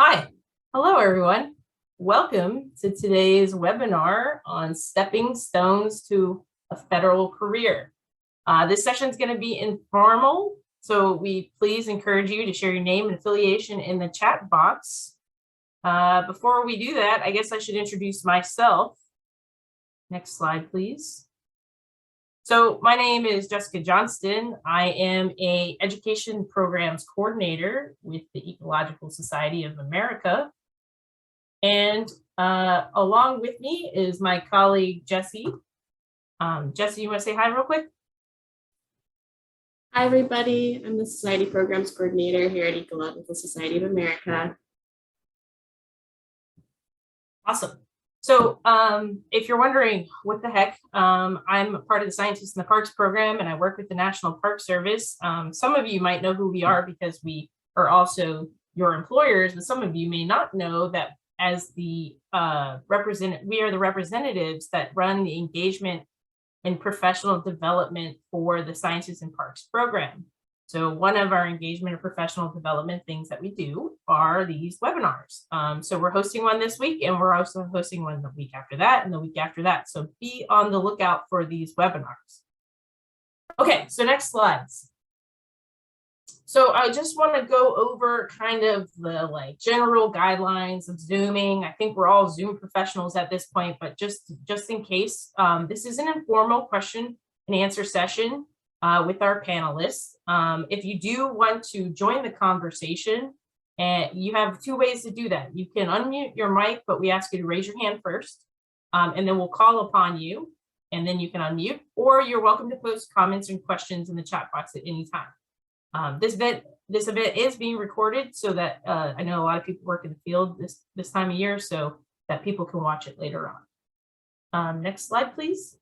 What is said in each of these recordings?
Hi, hello everyone. Welcome to today's webinar on Stepping Stones to a Federal Career. This session is going to be informal, so we please encourage you to share your name and affiliation in the chat box. Before we do that, I guess I should introduce myself. Next slide, please. So my name is Jessica Johnston. I am an education programs coordinator with the Ecological Society of America. And along with me is my colleague, Jessie. Jessie, you want to say hi real quick? Hi, everybody. I'm the Society Programs Coordinator here at Ecological Society of America. Awesome. So if you're wondering what the heck, I'm a part of the Scientists in the Parks program, and I work with the National Park Service. Some of you might know who we are because we are also your employers, but some of you may not know that as the we are the representatives that run the engagement and professional development for the Scientists in Parks program. So one of our engagement and professional development things that we do are these webinars. So we're hosting one this week, and we're also hosting one the week after that and the week after that. So be on the lookout for these webinars. Okay, so next slides. So I just want to go over kind of the general guidelines of Zooming. I think we're all Zoom professionals at this point, but just in case, this is an informal question and answer session with our panelists. If you do want to join the conversation, you have two ways to do that. You can unmute your mic, but we ask you to raise your hand first, and then we'll call upon you, and then you can unmute, or you're welcome to post comments and questions in the chat box at any time. This event is being recorded so that I know a lot of people work in the field this time of year, so that people can watch it later on. Next slide, please.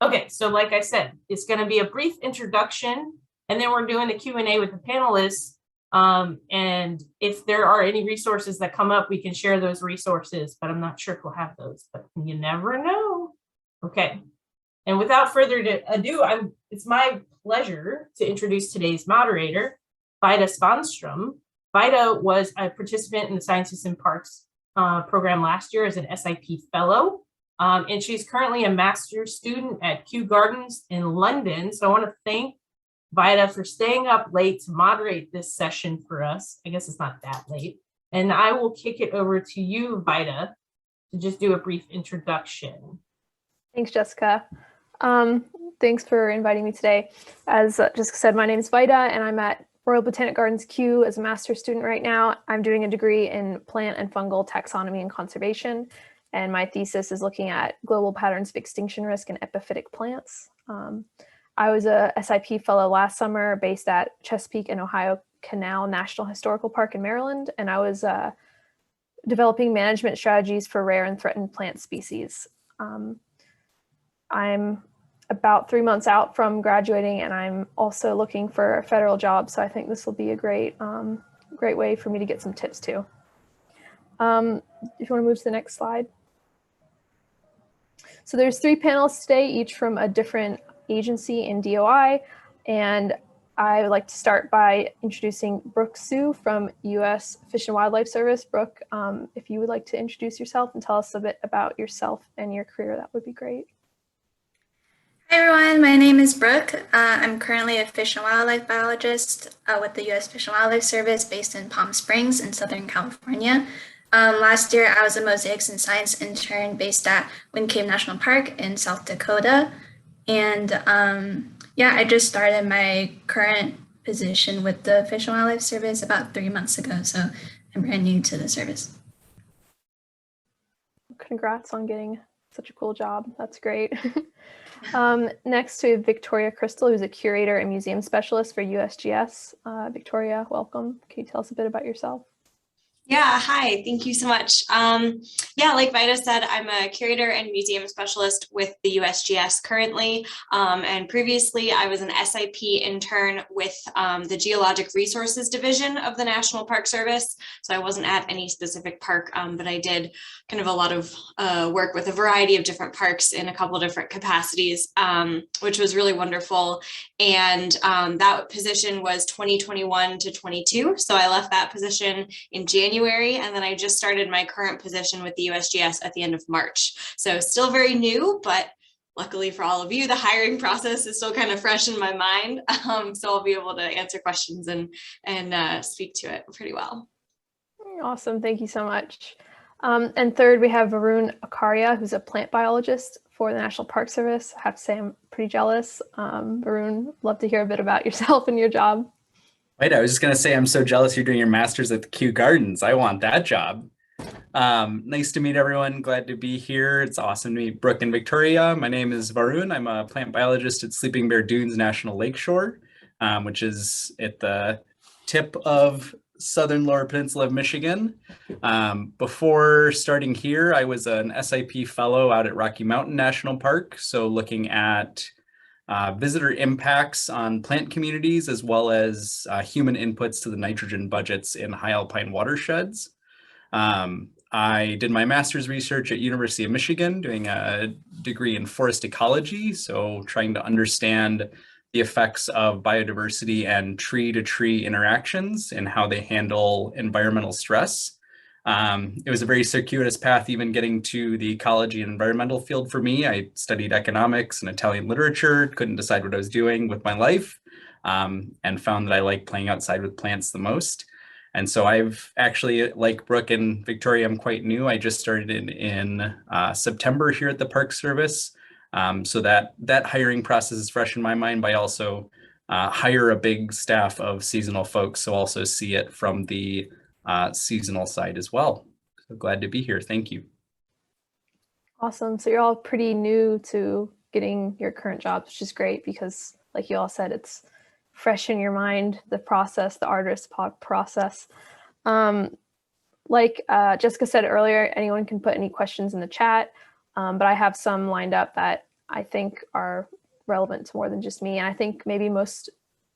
Okay, so like I said, it's going to be a brief introduction, and then we're doing the Q&A with the panelists. And if there are any resources that come up, we can share those resources, but I'm not sure if we'll have those, but you never know. Okay, and without further ado, it's my pleasure to introduce today's moderator, Vida Svahnstrom. Vida was a participant in the Scientists in Parks program last year as an SIP fellow. And she's currently a master's student at Kew Gardens in London. So I want to thank Vida for staying up late to moderate this session for us. I guess it's not that late. And I will kick it over to you, Vida, to just do a brief introduction. Thanks, Jessica. Thanks for inviting me today. As Jessica said, my name is Vida, and I'm at Royal Botanic Gardens Kew as a master's student right now. I'm doing a degree in plant and fungal taxonomy and conservation. And my thesis is looking at global patterns of extinction risk in epiphytic plants. I was a SIP fellow last summer based at Chesapeake and Ohio Canal National Historical Park in Maryland, and I was developing management strategies for rare and threatened plant species. I'm about 3 months out from graduating, and I'm also looking for a federal job, so I think this will be a great way for me to get some tips too. If you want to move to the next slide. So there's 3 panelists today, each from a different agency in DOI. And I would like to start by introducing Brooke Sue from US Fish and Wildlife Service. Brooke, if you would like to introduce yourself and tell us a bit about yourself and your career, that would be great. Hi everyone, my name is Brooke. I'm currently a fish and wildlife biologist with the US Fish and Wildlife Service based in Palm Springs in Southern California. Last year, I was a Mosaics and Science intern based at Wind Cave National Park in South Dakota. And yeah, I just started my current position with the Fish and Wildlife Service about 3 months ago. So I'm brand new to the service. Congrats on getting such a cool job. That's great. Next to Victoria Crystal, who's a curator and museum specialist for USGS. Victoria, welcome. Can you tell us a bit about yourself? Yeah, hi, thank you so much. Yeah, like Vida said, I'm a curator and museum specialist with the USGS currently. And previously I was an SIP intern with the Geologic Resources Division of the National Park Service. So I wasn't at any specific park, but I did kind of a lot of work with a variety of different parks in a couple of different capacities, which was really wonderful. And that position was 2021 to 22. So I left that position in January, and then I just started my current position with the USGS at the end of March. So still very new, but luckily for all of you, the hiring process is still kind of fresh in my mind. So I'll be able to answer questions and speak to it pretty well. Awesome, thank you so much. And third, we have Varun Acharya, who's a plant biologist for the National Park Service. I have to say I'm pretty jealous. Varun, love to hear a bit about yourself and your job. Right, I was just going to say, I'm so jealous you're doing your master's at the Kew Gardens. I want that job. Nice to meet everyone. Glad to be here. It's awesome to meet Brooke and Victoria. My name is Varun. I'm a plant biologist at Sleeping Bear Dunes National Lakeshore, which is at the tip of southern lower peninsula of Michigan. Before starting here, I was an SIP fellow out at Rocky Mountain National Park. So looking at visitor impacts on plant communities, as well as human inputs to the nitrogen budgets in high alpine watersheds. I did my master's research at University of Michigan, doing a degree in forest ecology. So trying to understand the effects of biodiversity and tree-to-tree interactions and how they handle environmental stress. It was a very circuitous path, even getting to the ecology and environmental field for me. I studied economics and Italian literature, couldn't decide what I was doing with my life, and found that I like playing outside with plants the most. And so I've actually, like Brooke and Victoria, I'm quite new. I just started in September here at the Park Service. So that hiring process is fresh in my mind, but I also hire a big staff of seasonal folks, so also see it from the seasonal side as well. So glad to be here. Thank you. Awesome. So you're all pretty new to getting your current jobs, which is great because, like you all said, it's fresh in your mind, the process, the arduous process. Like Jessica said earlier, anyone can put any questions in the chat, but I have some lined up that I think are relevant to more than just me. And I think maybe most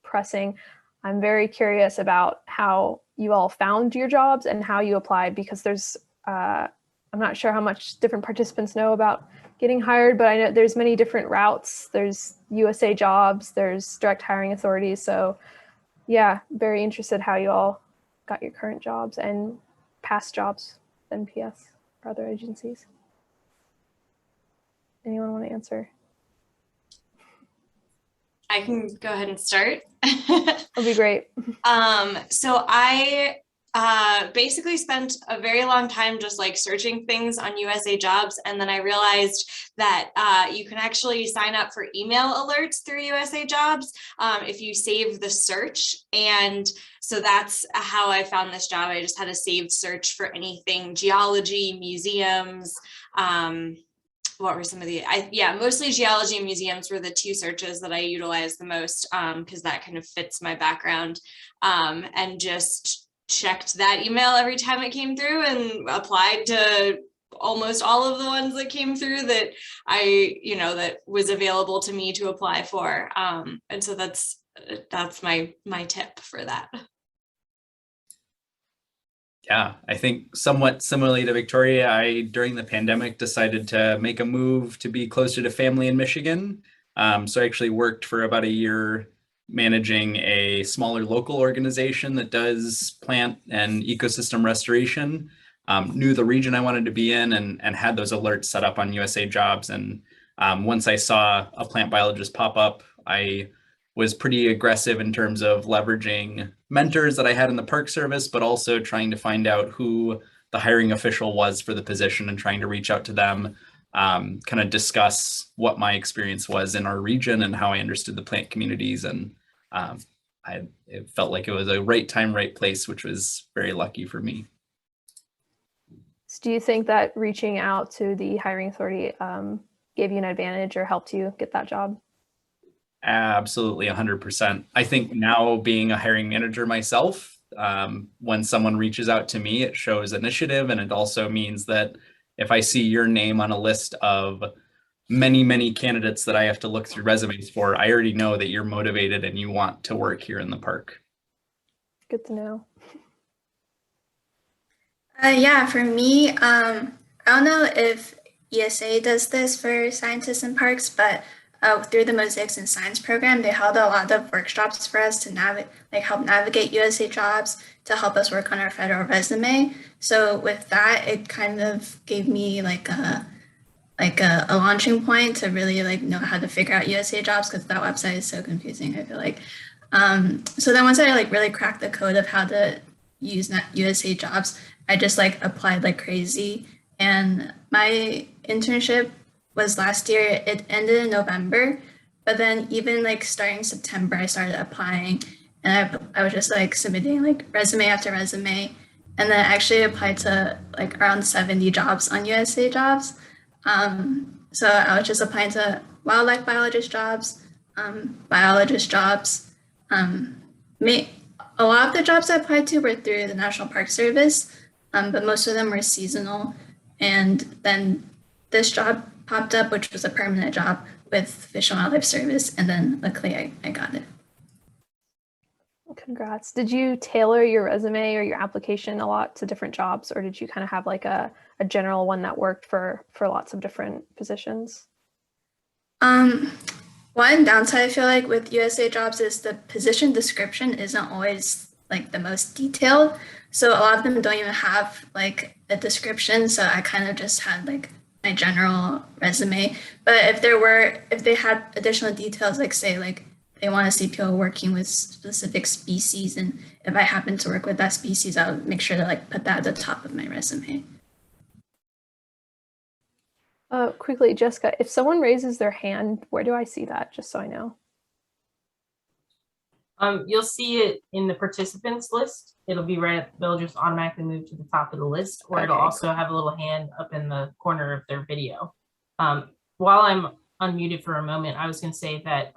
pressing, I'm very curious about how you all found your jobs and how you applied, because there's, I'm not sure how much different participants know about getting hired, but I know there's many different routes. There's USA jobs, there's direct hiring authorities. So yeah, very interested how you all got your current jobs and past jobs, NPS or other agencies. Anyone want to answer? I can go ahead and start. That'd be great. So I basically spent a very long time just like searching things on USA Jobs, and then I realized that you can actually sign up for email alerts through USA Jobs if you save the search. And so that's how I found this job. I just had a saved search for anything geology, museums. What were some of the, mostly geology and museums were the two searches that I utilized the most, because that kind of fits my background, and just checked that email every time it came through and applied to almost all of the ones that came through that that was available to me to apply for. And so that's my tip for that. Yeah, I think somewhat similarly to Victoria, I, during the pandemic, decided to make a move to be closer to family in Michigan. So I actually worked for about a year managing a smaller local organization that does plant and ecosystem restoration. Knew the region I wanted to be in and had those alerts set up on USA Jobs. And once I saw a plant biologist pop up, I was pretty aggressive in terms of leveraging mentors that I had in the Park Service, but also trying to find out who the hiring official was for the position and trying to reach out to them, kind of discuss what my experience was in our region and how I understood the plant communities. And it felt like it was a right time, right place, which was very lucky for me. So do you think that reaching out to the hiring authority gave you an advantage or helped you get that job? Absolutely, 100%. I think now, being a hiring manager myself, When someone reaches out to me, it shows initiative, and it also means that if I see your name on a list of many, many candidates that I have to look through resumes for, I already know that you're motivated and you want to work here in the park. Good to know. Yeah, for me, I don't know if ESA does this for scientists in parks, but through the Mosaics and Science program, they held a lot of workshops for us to help navigate USA jobs, to help us work on our federal resume. So with that, it kind of gave me like a launching point to really know how to figure out USA jobs, because that website is so confusing, I feel like. So then once I really cracked the code of how to use USA jobs, I just applied like crazy. And my internship was last year. It ended in November, but then even starting September, I started applying, and I was just submitting resume after resume, and then I actually applied to around 70 jobs on USA jobs. So I was just applying to wildlife biologist jobs, biologist jobs. A lot of the jobs I applied to were through the National Park Service, but most of them were seasonal. And then this job popped up, which was a permanent job with Fish and Wildlife Service, and then luckily I got it. Congrats. Did you tailor your resume or your application a lot to different jobs, or did you kind of have a general one that worked for lots of different positions? One downside I feel with USA jobs is the position description isn't always the most detailed. So a lot of them don't even have a description. So I kind of just had my general resume. But if they had additional details, say they want to see people working with specific species, and if I happen to work with that species, I would make sure to put that at the top of my resume. Quickly, Jessica, if someone raises their hand, where do I see that, just so I know? You'll see it in the participants list. It'll be they'll just automatically move to the top of the list, or it'll also have a little hand up in the corner of their video. While I'm unmuted for a moment, I was going to say that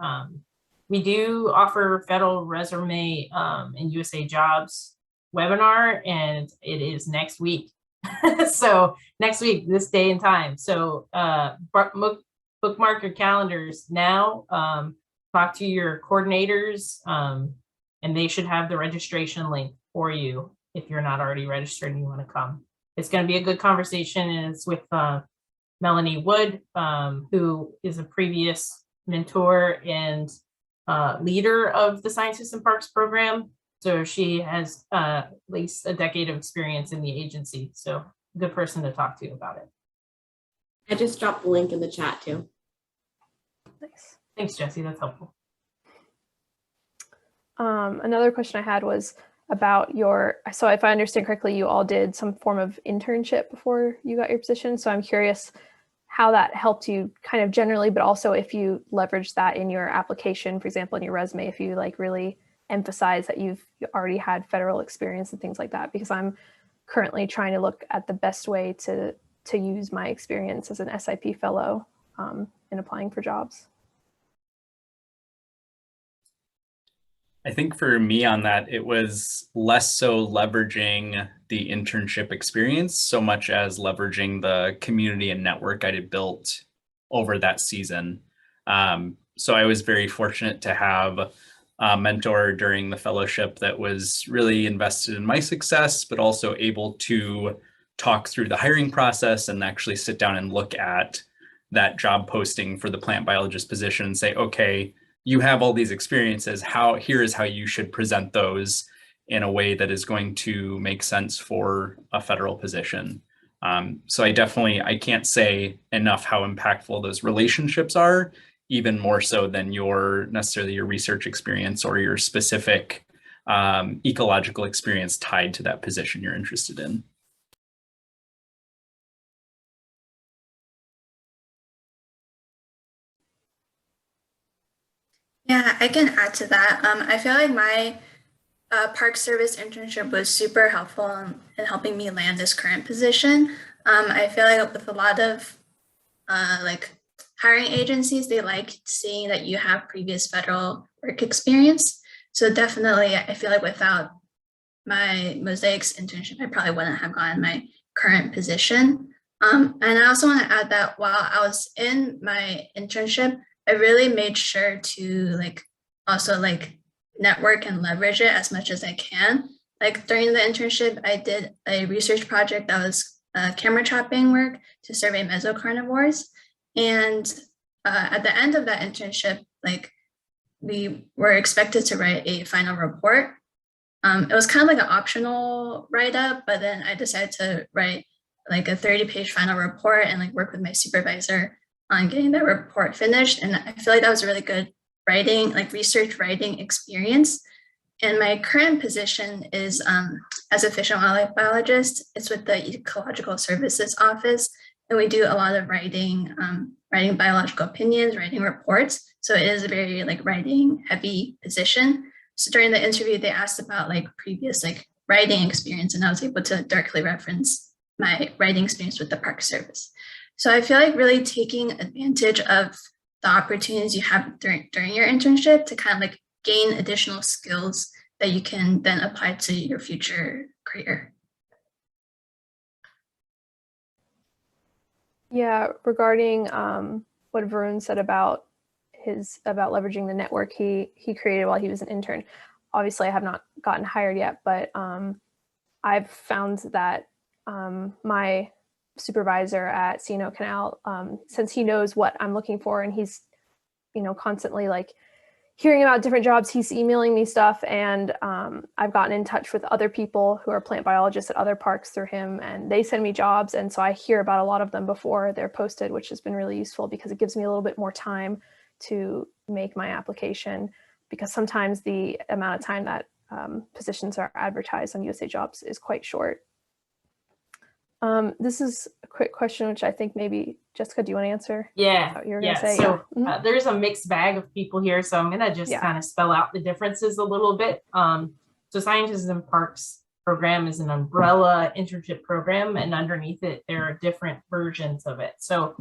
we do offer federal resume and USA jobs webinar, and it is next week. So next week, this day and time. So bookmark your calendars now. Talk to your coordinators, and they should have the registration link for you if you're not already registered and you want to come. It's going to be a good conversation, and it's with Melanie Wood, who is a previous mentor and leader of the Scientists in Parks program. So she has at least a decade of experience in the agency. So good person to talk to about it. I just dropped the link in the chat too. Nice. Thanks, Jessie. That's helpful. Another question I had was about so if I understand correctly, you all did some form of internship before you got your position. So I'm curious how that helped you kind of generally, but also if you leveraged that in your application, for example, in your resume, if you really emphasize that you've already had federal experience and things like that, because I'm currently trying to look at the best way to use my experience as an SIP fellow in applying for jobs. I think for me on that, it was less so leveraging the internship experience so much as leveraging the community and network I had built over that season. So I was very fortunate to have a mentor during the fellowship that was really invested in my success, but also able to talk through the hiring process and actually sit down and look at that job posting for the plant biologist position and say, okay, you have all these experiences. Here is how you should present those in a way that is going to make sense for a federal position. So I can't say enough how impactful those relationships are, even more so than necessarily your research experience or your specific ecological experience tied to that position you're interested in. Yeah, I can add to that. I feel like my Park Service internship was super helpful in helping me land this current position. I feel like with a lot of hiring agencies, they like seeing that you have previous federal work experience. So definitely, I feel like without my mosaics internship, I probably wouldn't have gotten my current position. And I also want to add that while I was in my internship, I really made sure to also network and leverage it as much as I can. Like during the internship, I did a research project that was camera trapping work to survey mesocarnivores. And at the end of that internship, we were expected to write a final report. It was kind of like an optional write-up, but then I decided to write a 30-page final report and work with my supervisor on getting that report finished. And I feel like that was a really good writing, research writing experience. And my current position is as a fish and wildlife biologist. It's with the Ecological Services Office, and we do a lot of writing, writing biological opinions, writing reports. So it is a very writing heavy position. So during the interview, they asked about previous writing experience, and I was able to directly reference my writing experience with the Park Service. So I feel really taking advantage of the opportunities you have during your internship to kind of gain additional skills that you can then apply to your future career. Yeah, regarding what Varun said about leveraging the network he created while he was an intern. Obviously, I have not gotten hired yet, but I've found that my supervisor at C&O Canal, since he knows what I'm looking for and he's constantly hearing about different jobs, he's emailing me stuff, and I've gotten in touch with other people who are plant biologists at other parks through him, and they send me jobs, and so I hear about a lot of them before they're posted, which has been really useful because it gives me a little bit more time to make my application, because sometimes the amount of time that positions are advertised on USA Jobs is quite short. This is a quick question, which I think maybe, Jessica, do you want to answer? Yeah, You're gonna say, so yeah. there's a mixed bag of people here, so I'm gonna just kind of spell out the differences a little bit. So Scientists in Parks program is an umbrella internship program, and underneath it there are different versions of it. So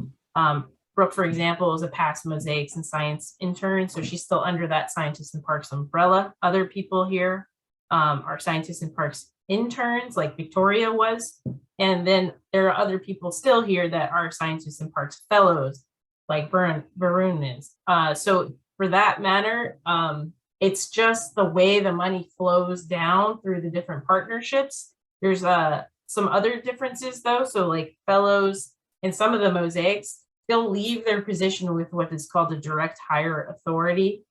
Brooke, for example, is a past mosaics and science intern, so she's still under that Scientists in Parks umbrella. Other people here are Scientists in Parks interns, like Victoria was. And then there are other people still here that are Scientists in Parks fellows, like Varun is. So for that matter, it's just the way the money flows down through the different partnerships. There's some other differences though. So fellows and some of the mosaics, they'll leave their position with what is called a direct hire authority.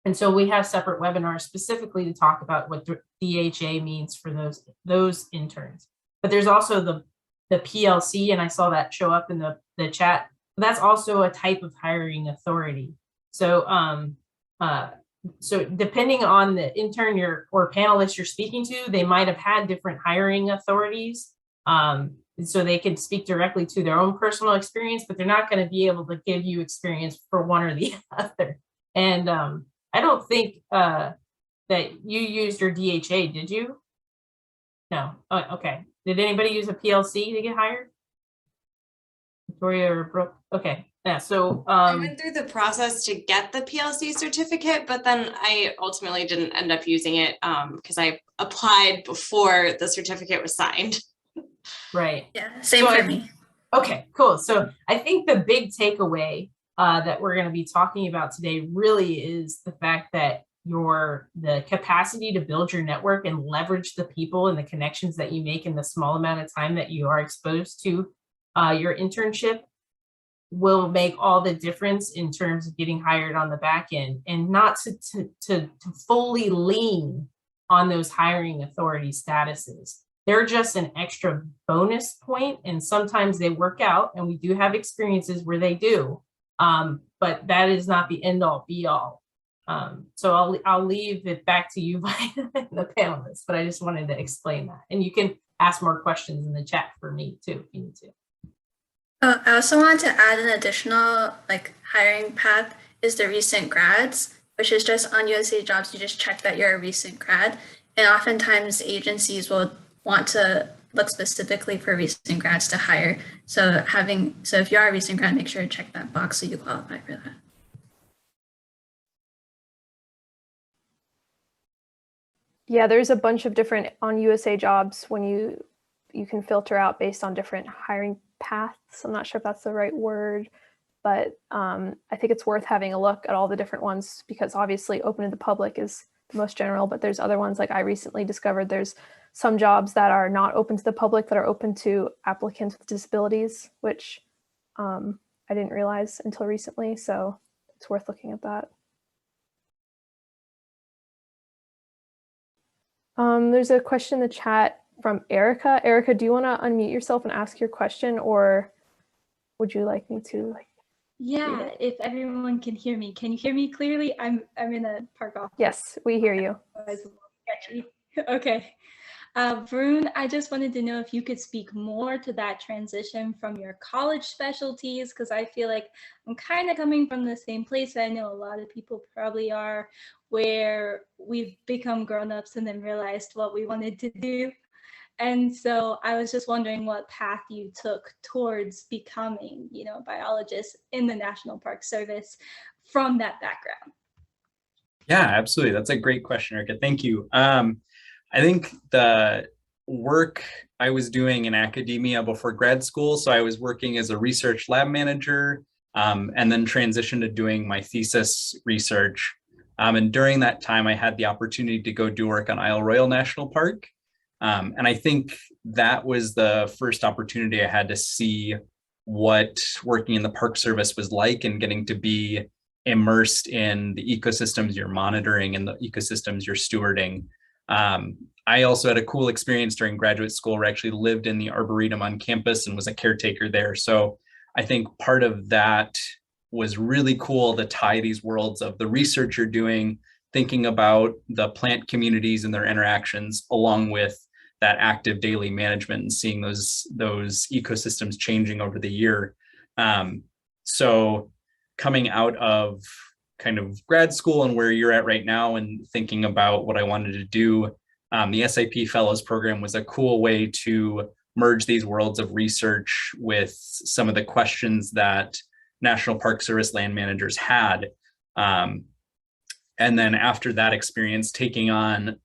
And so we have separate webinars specifically to talk about what DHA means for those interns. But there's also the PLC, and I saw that show up in the chat. That's also a type of hiring authority. So so depending on the intern or panelist you're speaking to, they might have had different hiring authorities. So they can speak directly to their own personal experience, but they're not going to be able to give you experience for one or the other. And I don't think that you used your DHA, did you? No. Okay. Did anybody use a PLC to get hired? Victoria or Brooke? Okay. Yeah. So I went through the process to get the PLC certificate, but then I ultimately didn't end up using it because I applied before the certificate was signed. Right. Yeah, same for me. Okay, cool. So I think the big takeaway that we're going to be talking about today really is the fact that the capacity to build your network and leverage the people and the connections that you make in the small amount of time that you are exposed to your internship will make all the difference in terms of getting hired on the back end, and not to fully lean on those hiring authority statuses. They're just an extra bonus point, and sometimes they work out, and we do have experiences where they do, but that is not the end all be all. So I'll leave it back to you, Vida, and the panelists, but I just wanted to explain that. And you can ask more questions in the chat for me too, if you need to. I also want to add an additional hiring path is the recent grads, which is just on USA Jobs. You just check that you're a recent grad, and oftentimes agencies will want to look specifically for recent grads to hire. So if you are a recent grad, make sure to check that box so you qualify for that. Yeah, there's a bunch of different on USA Jobs when you can filter out based on different hiring paths. I'm not sure if that's the right word, but I think it's worth having a look at all the different ones because obviously open to the public is the most general, but there's other ones like I recently discovered there's some jobs that are not open to the public that are open to applicants with disabilities, which I didn't realize until recently. So it's worth looking at that. There's a question in the chat from Erica. Erica, do you want to unmute yourself and ask your question, or would you like me to? Yeah, if everyone can hear me. Can you hear me clearly? I'm in a park office. Yes, we hear you. Okay. Varun, I just wanted to know if you could speak more to that transition from your college specialties, because I feel like I'm kind of coming from the same place that I know a lot of people probably are, where we've become grown-ups and then realized what we wanted to do. And so I was just wondering what path you took towards becoming, a biologist in the National Park Service from that background. Yeah, absolutely. That's a great question, Erica. Thank you. I think the work I was doing in academia before grad school, so I was working as a research lab manager and then transitioned to doing my thesis research. And during that time, I had the opportunity to go do work on Isle Royale National Park. And I think that was the first opportunity I had to see what working in the Park Service was like and getting to be immersed in the ecosystems you're monitoring and the ecosystems you're stewarding. I also had a cool experience during graduate school where I actually lived in the Arboretum on campus and was a caretaker there. So I think part of that was really cool to tie these worlds of the research you're doing, thinking about the plant communities and their interactions, along with that active daily management and seeing those ecosystems changing over the year. So coming out of kind of grad school and where you're at right now and thinking about what I wanted to do, the SIP Fellows Program was a cool way to merge these worlds of research with some of the questions that National Park Service land managers had. And then after that experience, taking on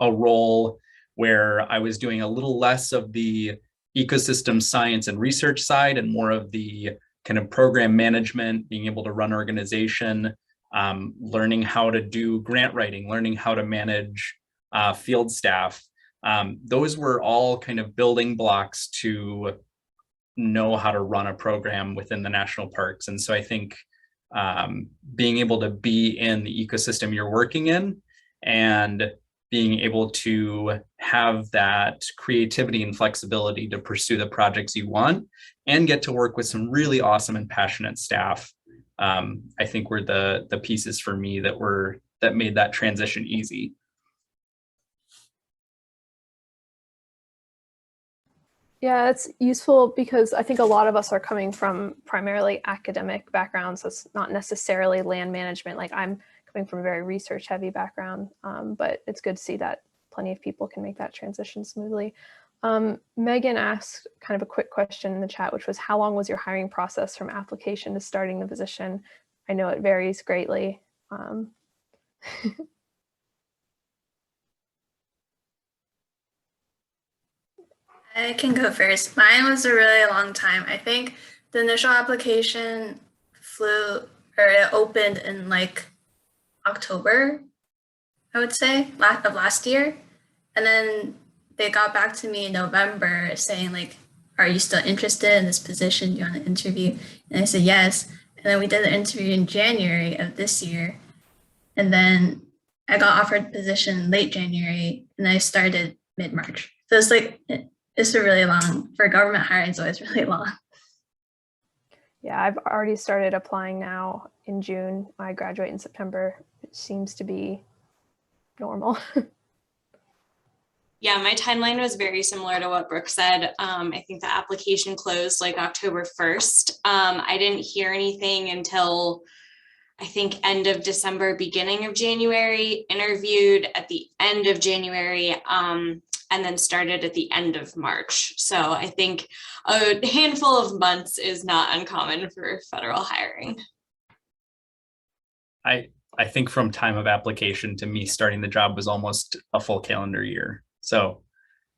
a role where I was doing a little less of the ecosystem science and research side and more of the kind of program management, being able to run organization, learning how to do grant writing, learning how to manage field staff. Those were all kind of building blocks to know how to run a program within the national parks. And so I think being able to be in the ecosystem you're working in and being able to have that creativity and flexibility to pursue the projects you want and get to work with some really awesome and passionate staff, I think were the pieces for me that made that transition easy. Yeah, it's useful because I think a lot of us are coming from primarily academic backgrounds. So it's not necessarily land management. Like I'm coming from a very research heavy background, but it's good to see that plenty of people can make that transition smoothly. Megan asked kind of a quick question in the chat, which was how long was your hiring process from application to starting the position? I know it varies greatly. I can go first. Mine was a really long time. I think the initial application it opened in like October, I would say, of last year. And then they got back to me in November saying like, are you still interested in this position? Do you want to interview? And I said, yes. And then we did the interview in January of this year. And then I got offered the position late January and I started mid-March. So it's like, it's a really long, for government hiring, it's always really long. Yeah, I've already started applying now in June. I graduate in September. It seems to be normal. Yeah, my timeline was very similar to what Brooke said. I think the application closed like October 1st. I didn't hear anything until I think end of December, beginning of January, interviewed at the end of January, and then started at the end of March. So I think a handful of months is not uncommon for federal hiring. I I think from time of application to me starting the job was almost a full calendar year. So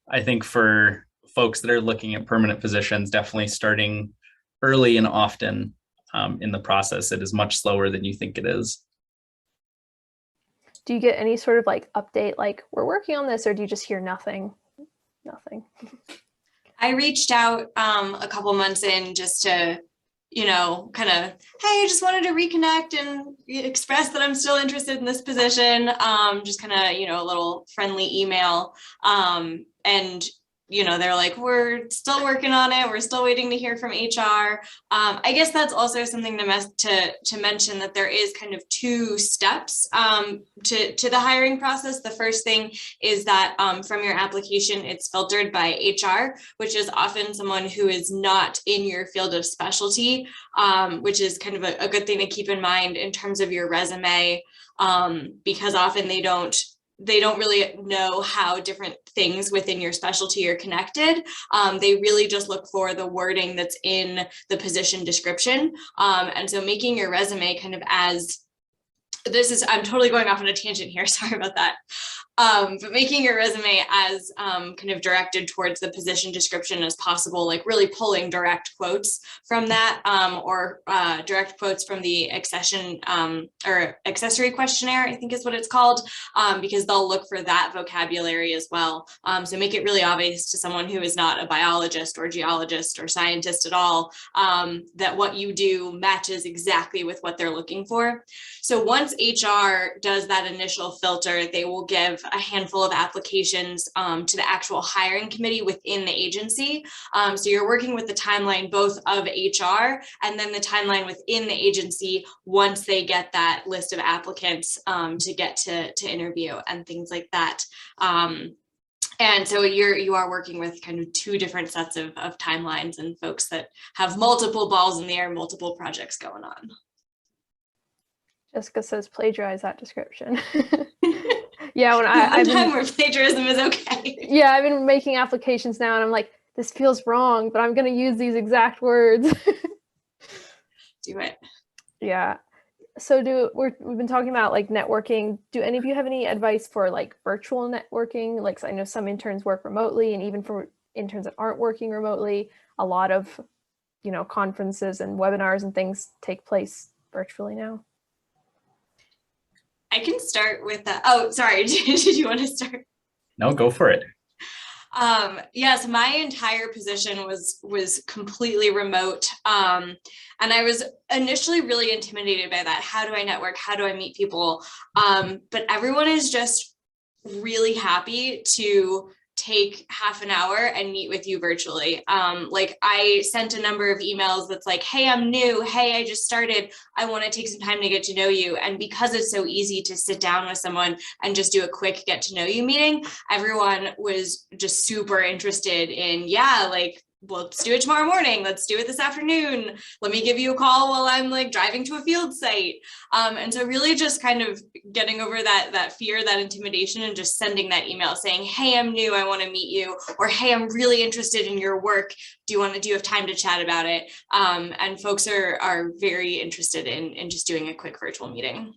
I think for folks that are looking at permanent positions, definitely starting early and often in the process, it is much slower than you think it is. Do you get any sort of like update, like we're working on this, or do you just hear nothing? Nothing. I reached out a couple months in just to, kind of, hey, I just wanted to reconnect and express that I'm still interested in this position. Just kind of, a little friendly email. And they're like, we're still working on it. We're still waiting to hear from HR. I guess that's also something to mention, that there is kind of two steps to the hiring process. The first thing is that from your application, it's filtered by HR, which is often someone who is not in your field of specialty, which is kind of a good thing to keep in mind in terms of your resume, because often they don't really know how different things within your specialty are connected. They really just look for the wording that's in the position description. And so making your resume kind of I'm totally going off on a tangent here, sorry about that. But making your resume as kind of directed towards the position description as possible, like really pulling direct quotes from that, or direct quotes from the accession or accessory questionnaire, I think is what it's called, because they'll look for that vocabulary as well. So make it really obvious to someone who is not a biologist or geologist or scientist at all, that what you do matches exactly with what they're looking for. So once HR does that initial filter, they will give a handful of applications to the actual hiring committee within the agency. So you're working with the timeline both of HR and then the timeline within the agency once they get that list of applicants to get to interview and things like that. And so you are working with kind of two different sets of timelines and folks that have multiple balls in the air, multiple projects going on. Jessica says plagiarize that description. Yeah, when I've been, where plagiarism is okay. Yeah, I've been making applications now, and I'm like, this feels wrong, but I'm going to use these exact words. Do it. Yeah. So we've been talking about like networking. Do any of you have any advice for like virtual networking? Like, I know some interns work remotely, and even for interns that aren't working remotely, a lot of, conferences and webinars and things take place virtually now. I can start with that. Oh, sorry. Did you want to start? No, go for it. Yes, my entire position was completely remote. And I was initially really intimidated by that. How do I network? How do I meet people? But everyone is just really happy to take half an hour and meet with you virtually. Like I sent a number of emails that's like, hey, I'm new. Hey, I just started. I want to take some time to get to know you. And because it's so easy to sit down with someone and just do a quick get to know you meeting, everyone was just super interested in, yeah, like, well, let's do it tomorrow morning. Let's do it this afternoon. Let me give you a call while I'm like driving to a field site. And so really just kind of getting over that fear, that intimidation, and just sending that email saying, hey, I'm new, I want to meet you, or hey, I'm really interested in your work. Do you have time to chat about it? And folks are very interested in just doing a quick virtual meeting.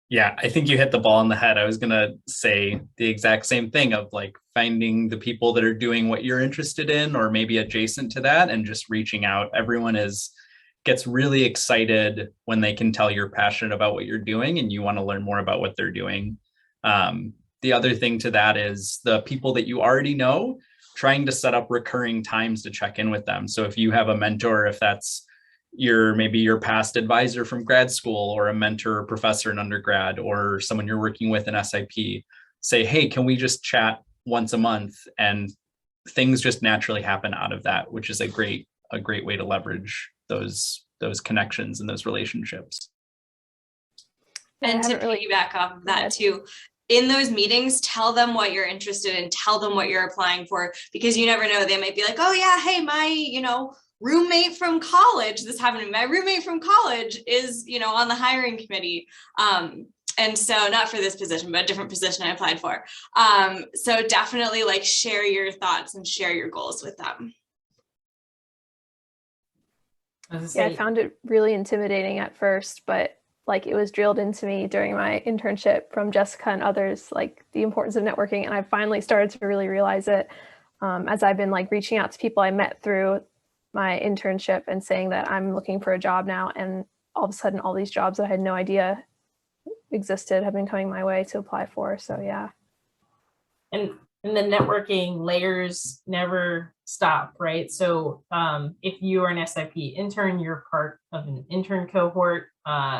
Yeah, I think you hit the ball on the head. I was going to say the exact same thing of like finding the people that are doing what you're interested in or maybe adjacent to that and just reaching out. Everyone gets really excited when they can tell you're passionate about what you're doing and you want to learn more about what they're doing. The other thing to that is the people that you already know, trying to set up recurring times to check in with them. So if you have a mentor, if that's maybe your past advisor from grad school or a mentor or professor in undergrad or someone you're working with in SIP, say, hey, can we just chat once a month? And things just naturally happen out of that, which is a great way to leverage those connections and those relationships. And to piggyback off of that too, in those meetings, tell them what you're interested in, tell them what you're applying for, because you never know, they might be like, oh yeah, hey, my, roommate from college, this happened to me, my roommate from college is, on the hiring committee. And so not for this position, but a different position I applied for. So definitely like share your thoughts and share your goals with them. Yeah, I found it really intimidating at first, but like it was drilled into me during my internship from Jessica and others, like the importance of networking. And I finally started to really realize it as I've been like reaching out to people I met through my internship and saying that I'm looking for a job now. And all of a sudden, all these jobs that I had no idea existed have been coming my way to apply for. So yeah. And the networking layers never stop, right? So if you are an SIP intern, you're part of an intern cohort.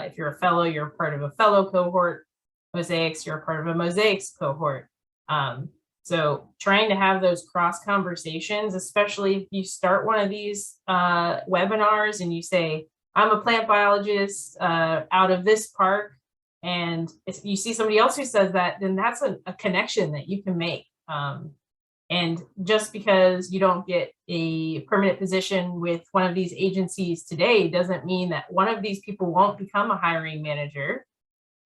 If you're a fellow, you're part of a fellow cohort. Mosaics, you're part of a mosaics cohort. So trying to have those cross conversations, especially if you start one of these webinars and you say, I'm a plant biologist out of this park, and if you see somebody else who says that, then that's a connection that you can make. And just because you don't get a permanent position with one of these agencies today doesn't mean that one of these people won't become a hiring manager,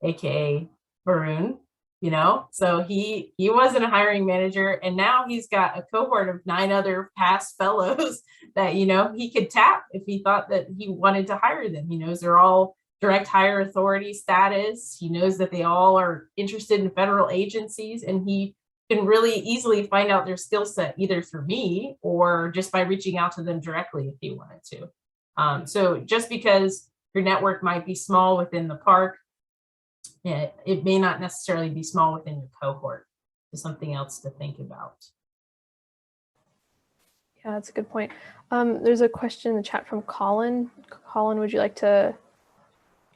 aka Varun, you know. So he wasn't a hiring manager, and now he's got a cohort of 9 other past fellows that, you know, he could tap if he thought that he wanted to hire them. He knows they're all direct hire authority status. He knows that they all are interested in federal agencies, and he can really easily find out their skill set either through me or just by reaching out to them directly if he wanted to. So just because your network might be small within the park, it may not necessarily be small within your cohort. There's something else to think about. Yeah, that's a good point. There's a question in the chat from Colin. Colin, would you like to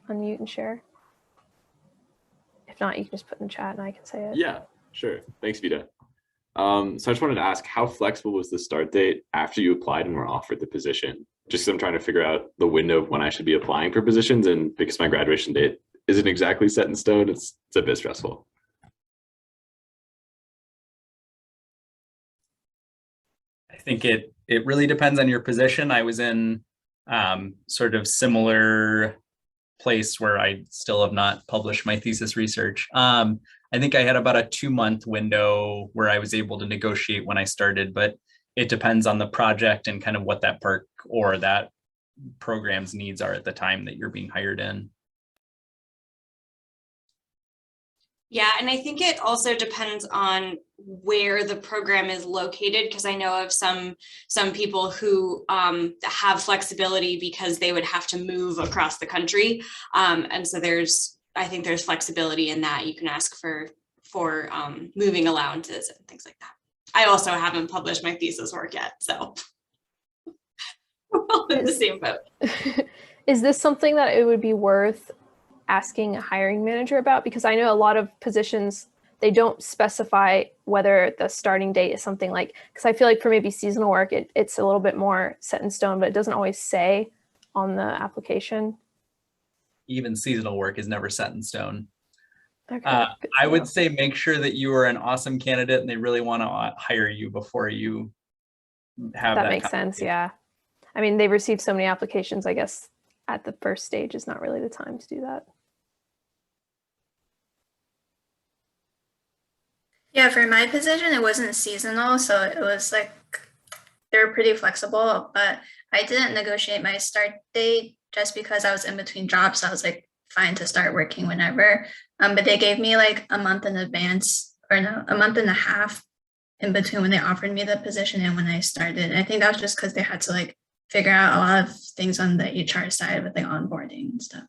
unmute and share? If not, you can just put in the chat and I can say it. Yeah, sure. Thanks, Vida. So I just wanted to ask, how flexible was the start date after you applied and were offered the position? Just 'cause I'm trying to figure out the window of when I should be applying for positions, and because my graduation date isn't exactly set in stone, it's a bit stressful. I think it really depends on your position. I was in sort of similar place where I still have not published my thesis research. I think I had about a 2-month window where I was able to negotiate when I started, but it depends on the project and kind of what that park or that program's needs are at the time that you're being hired in. Yeah, and I think it also depends on where the program is located, because I know of some people who have flexibility because they would have to move across the country, and so I think there's flexibility in that. You can ask for moving allowances and things like that. I also haven't published my thesis work yet, so we're all in the same boat. Is this something that it would be worth asking a hiring manager about? Because I know a lot of positions, they don't specify whether the starting date is something like, because I feel like for maybe seasonal work, it's a little bit more set in stone, but it doesn't always say on the application. Even seasonal work is never set in stone. Okay, I would say make sure that you are an awesome candidate and they really want to hire you before you have that. That makes sense, yeah. I mean, they've received so many applications, I guess at the first stage is not really the time to do that. Yeah, for my position, it wasn't seasonal, so it was like they were pretty flexible, but I didn't negotiate my start date just because I was in between jobs. So I was like, fine to start working whenever. But they gave me like a month in advance, or no, a month and a half in between when they offered me the position and when I started. And I think that was just because they had to like figure out a lot of things on the HR side with like onboarding and stuff.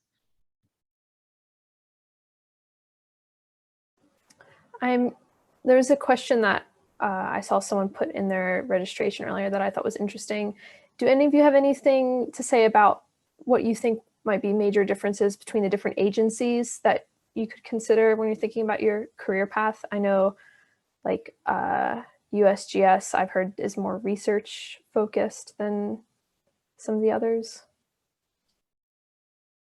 There's a question that I saw someone put in their registration earlier that I thought was interesting. Do any of you have anything to say about what you think might be major differences between the different agencies that you could consider when you're thinking about your career path? I know like USGS, I've heard, is more research focused than some of the others.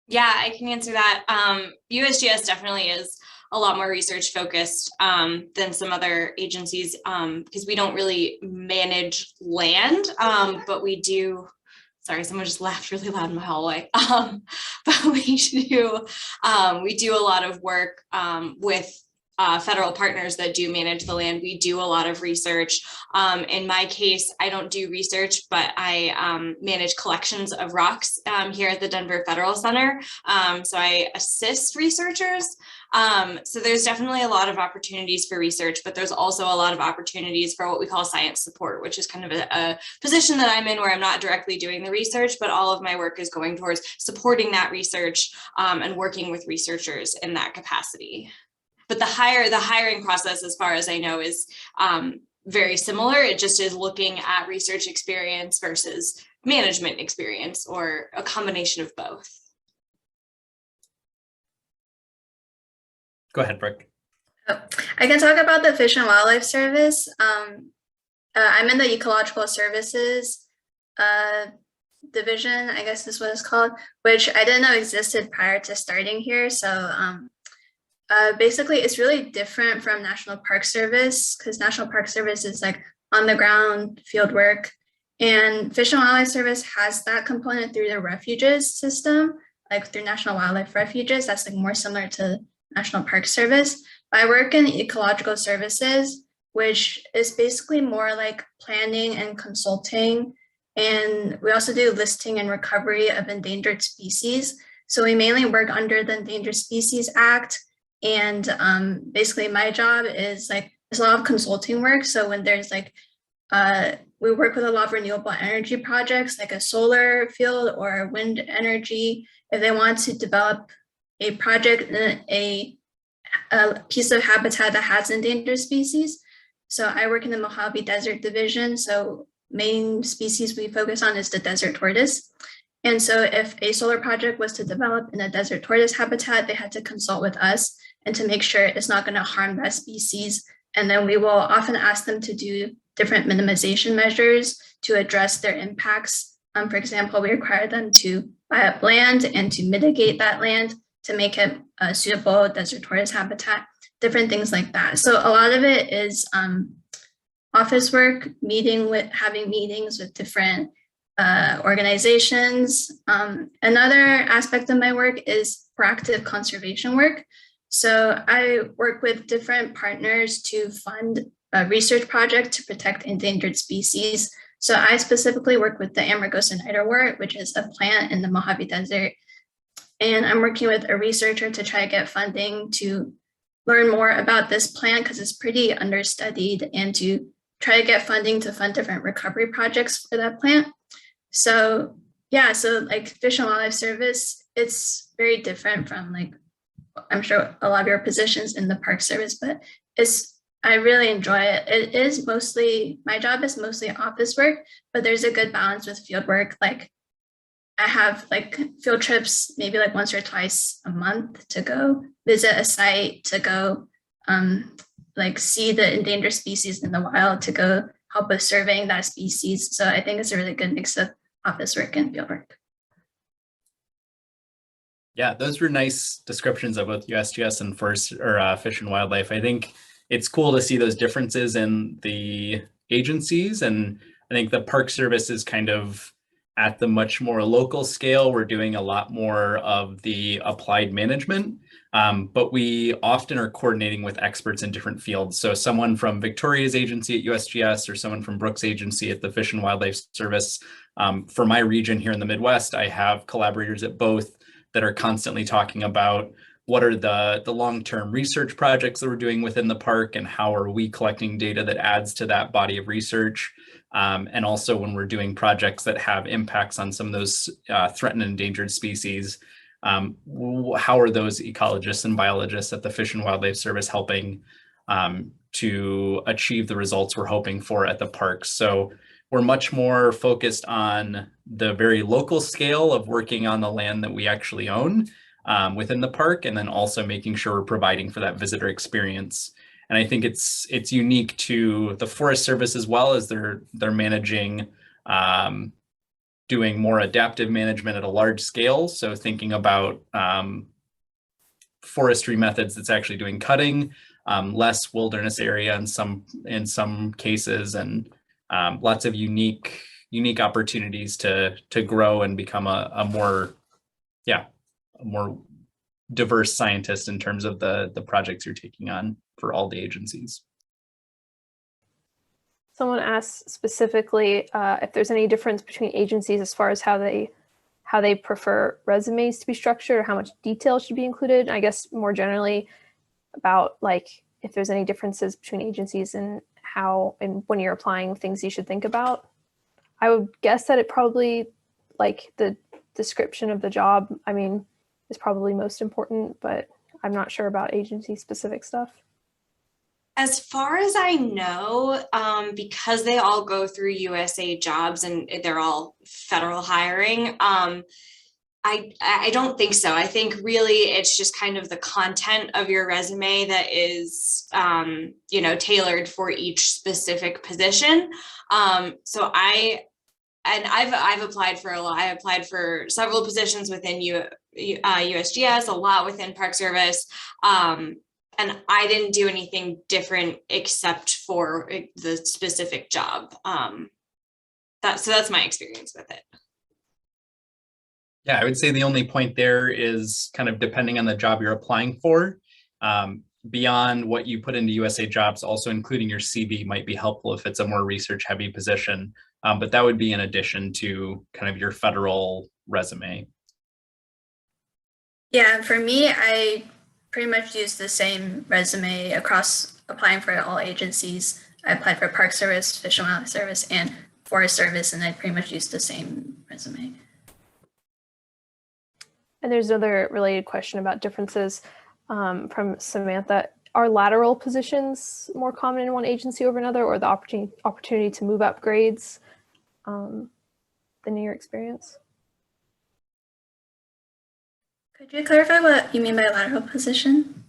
Yeah, I can answer that. USGS definitely is a lot more research focused than some other agencies, because we don't really manage land, but we do. Sorry, someone just laughed really loud in my hallway. But we do a lot of work with federal partners that do manage the land, we do a lot of research. In my case, I don't do research, but I manage collections of rocks here at the Denver Federal Center. So I assist researchers. So there's definitely a lot of opportunities for research, but there's also a lot of opportunities for what we call science support, which is kind of a position that I'm in where I'm not directly doing the research, but all of my work is going towards supporting that research and working with researchers in that capacity. But the hiring process, as far as I know, is very similar. It just is looking at research experience versus management experience, or a combination of both. Go ahead, Brooke. Oh, I can talk about the Fish and Wildlife Service. I'm in the Ecological Services division, I guess is what it's called, which I didn't know existed prior to starting here. So basically, it's really different from National Park Service, because National Park Service is like on the ground field work, and Fish and Wildlife Service has that component through the refuges system, like through National Wildlife Refuges. That's like more similar to National Park Service. I work in Ecological Services, which is basically more like planning and consulting. And we also do listing and recovery of endangered species. So we mainly work under the Endangered Species Act. And basically my job is like, there's a lot of consulting work. So when there's like, we work with a lot of renewable energy projects, like a solar field or wind energy. If they want to develop a project in a piece of habitat that has endangered species. So I work in the Mojave Desert Division. So main species we focus on is the desert tortoise. And so if a solar project was to develop in a desert tortoise habitat, they had to consult with us and to make sure it's not going to harm that species. And then we will often ask them to do different minimization measures to address their impacts. For example, we require them to buy up land and to mitigate that land to make it a suitable desert tortoise habitat, different things like that. So a lot of it is office work, having meetings with different organizations. Another aspect of my work is proactive conservation work. So I work with different partners to fund a research project to protect endangered species. So I specifically work with the Amargosa niterwort, which is a plant in the Mojave Desert. And I'm working with a researcher to try to get funding to learn more about this plant because it's pretty understudied, and to try to get funding to fund different recovery projects for that plant. So yeah, so like Fish and Wildlife Service, it's very different from like, I'm sure a lot of your positions in the Park Service, but I really enjoy it. It is mostly, my job is mostly office work, but there's a good balance with field work. Like I have like field trips, maybe like once or twice a month to go visit a site, to go like see the endangered species in the wild, to go help with surveying that species. So I think it's a really good mix of office work and field work. Yeah, those were nice descriptions of both USGS and Fish and Wildlife. I think it's cool to see those differences in the agencies. And I think the Park Service is kind of at the much more local scale. We're doing a lot more of the applied management, but we often are coordinating with experts in different fields. So someone from Victoria's agency at USGS or someone from Brooke's agency at the Fish and Wildlife Service. For my region here in the Midwest, I have collaborators at both that are constantly talking about what are the long-term research projects that we're doing within the park, and how are we collecting data that adds to that body of research. And also when we're doing projects that have impacts on some of those threatened and endangered species, how are those ecologists and biologists at the Fish and Wildlife Service helping to achieve the results we're hoping for at the parks? So we're much more focused on the very local scale of working on the land that we actually own within the park, and then also making sure we're providing for that visitor experience. And I think it's unique to the Forest Service as well, as they're managing, doing more adaptive management at a large scale. So thinking about forestry methods that's actually doing cutting, less wilderness area in some cases, and lots of unique opportunities to grow and become a more diverse scientist in terms of the projects you're taking on. for all the agencies. Someone asked specifically if there's any difference between agencies as far as how they prefer resumes to be structured or how much detail should be included. I guess more generally about like if there's any differences between agencies and how and when you're applying things you should think about. I would guess that it probably like the description of the job, I mean, is probably most important, but I'm not sure about agency specific stuff. As far as I know, because they all go through USA Jobs and they're all federal hiring, I don't think so. I think really it's just kind of the content of your resume that is, tailored for each specific position. So I've applied for a lot. I applied for several positions within USGS, a lot within Park Service. And I didn't do anything different except for the specific job. So that's my experience with it. Yeah, I would say the only point there is kind of depending on the job you're applying for. Beyond what you put into USA Jobs, also including your CV might be helpful if it's a more research heavy position. But that would be in addition to kind of your federal resume. Yeah, for me, I pretty much use the same resume across applying for all agencies. I applied for Park Service, Fish and Wildlife Service, and Forest Service, and I pretty much used the same resume. And there's another related question about differences from Samantha. Are lateral positions more common in one agency over another, or the opportunity to move up grades than in your experience? Could you clarify what you mean by lateral position?